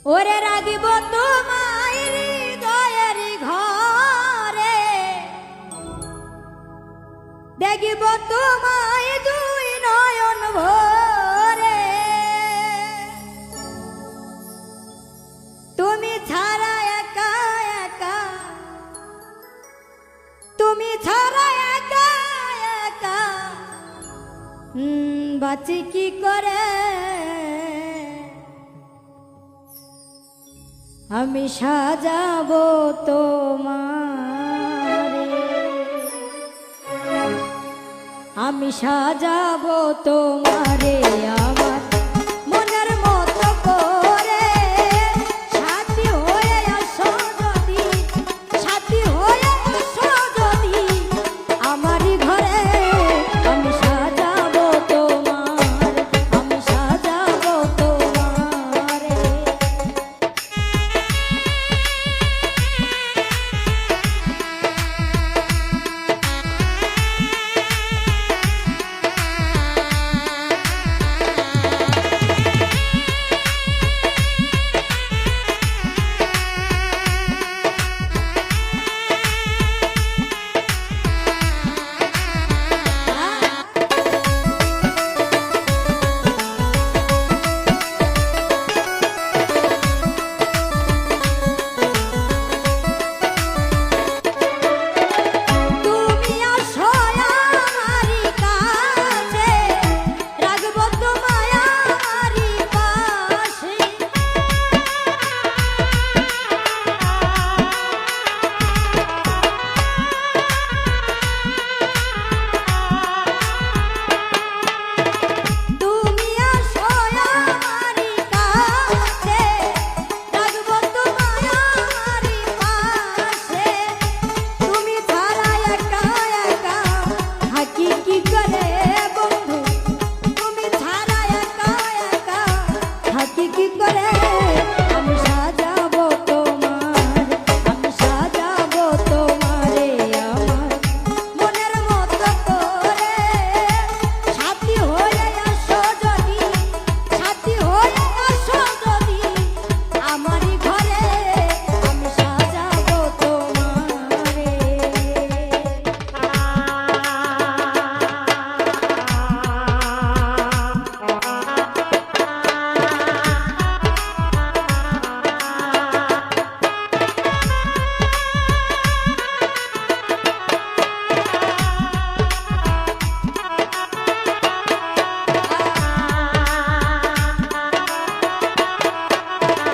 ওরে রাগিব তোমায় হৃদয়ের ঘরে, দেখিব তোমায় দুই নয়ন ভরে। তুমি ছাড়া একা একা, তুমি ছাড়া একা একা বাঁচি কি করে। আমি সাজাবো তোমারে, আমি সাজাবো তোমারে আমার মনের মতো করে। সাথী হয়ে আসো যদি, সাথী হয়ে আসো যদি আমারই ঘরে। আমি সাজাবো তোমার, আমি সাজাবো তোমারে। কি করে